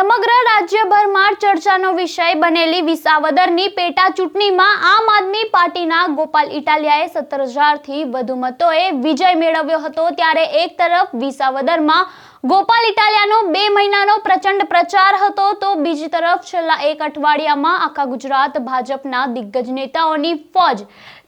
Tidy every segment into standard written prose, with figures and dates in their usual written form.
સમગ્ર રાજ્યભરમાં ચર્ચાનો વિષય બનેલી વિસાવદરની પેટા ચૂંટણીમાં આમ આદમી પાર્ટીના ગોપાલ ઇટાલિયાએ 17,000થી વધુ મતોએ વિજય મેળવ્યો હતો। ત્યારે એક તરફ વિસાવદરમાં ગોપાલ ઇટાલિયાનો 2 મહિનાનો પ્રચંડ પ્રચાર હતો, તો બીજી તરફ છેલ્લા એક અઠવાડિયામાં આખા ગુજરાત ભાજપના દિગ્ગજ નેતાઓની ફોજ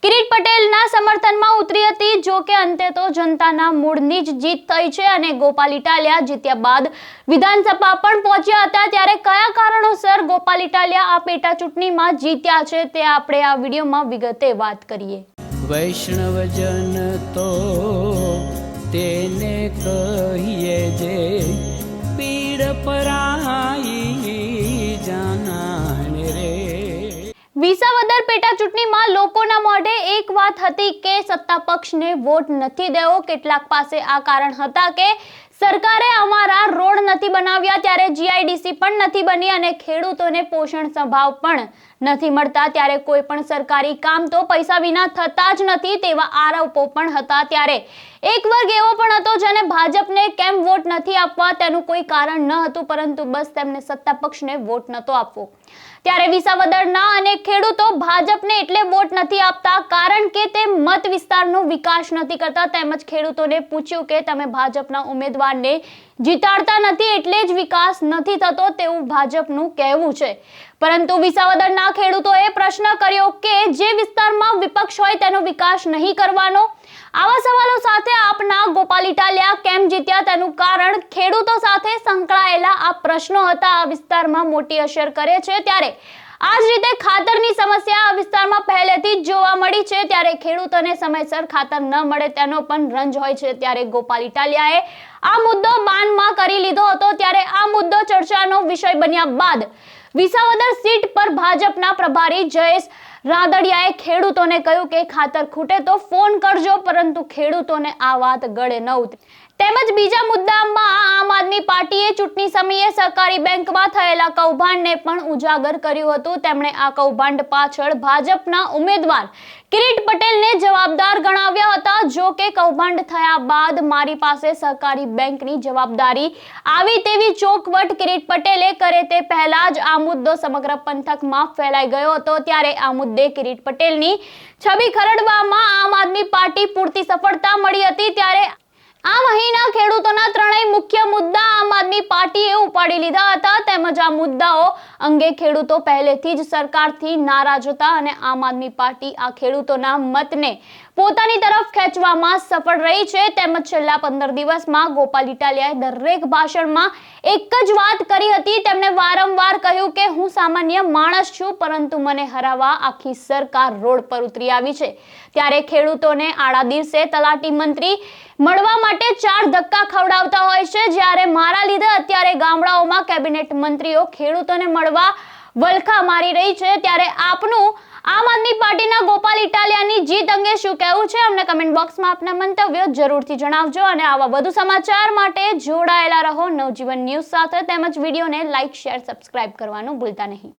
કિરીટ પટેલના સમર્થનમાં ઉતરી હતી। જો કે અંતે તો જનતાના મૂડની જ જીત થઈ છે અને ગોપાલ ઇટાલિયા જીત્યા બાદ વિધાનસભા પણ પહોંચ્યા હતા। ત્યારે કયા કારણોસર ગોપાલ ઇટાલિયા આ પેટા ચૂંટણીમાં જીત્યા છે તે આપણે આ વિડીયોમાં વિગતે વાત કરીએ। વૈષ્ણવજન તો તેને કહીએ જે પીડ પરાઈ જાનાને રે। વિસાવદર પેટા ચૂંટણીમાં લોકોના મોઢે એક વાત હતી કે સત્તા પક્ષને વોટ નથી દેવો। કેટલાક પાસે આ કારણ હતા કે સરકારે અમારા રોડ નથી બનાવ્યા, ત્યારે જીઆઈડીસી પણ નથી બની અને ખેડૂતોને પોષણ સંભાવ પણ નથી મળતા। ત્યારે કોઈ પણ સરકારી કામ તો પૈસા વિના થતા જ નથી તેવા આરોપો પણ હતા। ત્યારે એક વર્ગ એવો પણ હતો જેને ભાજપને કેમ વોટ નથી આપવા તેનું કોઈ કારણ ન હતું, પરંતુ બસ તેમને સત્તા પક્ષને વોટ નતો આપવો। ત્યારે વિસાવદરના અનેક ખેડૂતો ભાજપને એટલે વોટ નથી આપતા કારણ કે તે મત વિસ્તારનો વિકાસ નથી કરતા, તેમજ ખેડૂતોને પૂછ્યું કે તમે ભાજપના ઉમેદવારને જીતાડતા નથી એટલે જ વિકાસ નથી થતો તેવું ભાજપનું કહેવું છે। પરંતુ વિસાવદરના ખેડૂતોએ પ્રશ્ન કર્યો કે જે વિસ્તારમાં વિપક્ષ હોય તેનો વિકાસ નહીં કરવાનો। આવા સવાલો સાથે આપના ગોપાલ ઇટાલિયા કેમ જીત્યા તેનું કારણ ખેડૂતો સાથે સંકળાયેલા આ પ્રશ્નો હતા। આ વિસ્તારમાં મોટી અસર કરે છે। ત્યારે આ જ રીતે ખાતરની સમસ્યા આ વિસ્તારમાં પહેલેથી જ જોવા મળી છે। ત્યારે ખેડૂતોને સમયસર ખાતર ન મળે તેનો પણ રંજ હોય છે। ત્યારે ગોપાલ ઇટાલિયાએ આ મુદ્દો બાનમાં કરી લીધો હતો। ત્યારે આ મુદ્દો ચર્ચાનો વિષય બન્યા બાદ વિસાવદર સીટ પર ભાજપના પ્રભારી જયેશ રાદડિયાએ ખેડૂતોને કહ્યું કે ખાતર ખૂટે તો ફોન કરજો, પરંતુ ખેડૂતોને આ વાત ગળે ન ઉતરી। તેમજ બીજા મુદ્દામાં આમ આદમી પાર્ટીએ ચૂંટણી સમયે સહકારી બેંકમાં થયેલા કૌભાંડને પણ ઉજાગર કર્યું હતું। તેમણે આ કૌભાંડ પાછળ ભાજપના ઉમેદવાર કિરીટ પટેલને જવાબદાર ગણાવ્યા હતા। જો કે કૌભાંડ થયા બાદ મારી પાસે સહકારી બેંકની જવાબદારી આવી તેવી ચોખવટ કિરીટ પટેલે કરે તે પહેલા જ આ મુદ્દો સમગ્ર પંથકમાં ફેલાઈ ગયો હતો। ત્યારે આ મુદ્દે કિરીટ પટેલની છબી ખરડવામાં આમ આદમી પાર્ટી પૂરતી સફળતા મળી હતી। ત્યારે આ મહિના ખેડૂતોના ત્રણેય મુખ્ય મુદ્દા આમ આદમી પાર્ટીએ ઉપાડી લીધા હતા। તેમજ આ મુદ્દાઓ અંગે ખેડૂતો પહેલેથી જ સરકારથી નારાજ હતા અને આમ આદમી પાર્ટી આ ખેડૂતોના મતને પોતાની તરફ ખેંચવામાં સફળ રહી છે। તેમજ છેલ્લા 15 દિવસમાં ગોપાલ ઇટાલિયાએ દરેક ભાષણમાં એક જ વાત કરી હતી। તેમણે વારંવાર કહ્યું કે હું સામાન્ય માણસ છું, પરંતુ મને હરાવવા આખી સરકાર રોડ પર ઉતરી આવી છે। ત્યારે ખેડૂતોને આડા દિવસે તલાટી મંત્રી મળવા માટે 4 ધક્કા ખવડાવતા હોય છે, જ્યારે મારા લીધે અત્યારે ગામડાઓમાં કેબિનેટ મંત્રીઓ ખેડૂતોને મળવા વલખા મારી રહી છે। ત્યારે આપનું આમ આદમી પાર્ટીના ગોપાલ ઇટાલિયાની જીત અંગે શું કહેવું છે અમને કમેન્ટ બોક્સમાં આપના મંતવ્યો જરૂરથી જણાવજો અને આવા વધુ સમાચાર માટે જોડાયેલા રહો નવજીવન ન્યૂઝ સાથે। તેમજ વિડીયોને લાઇક, શેર, સબસ્ક્રાઇબ કરવાનું ભૂલતા નહીં।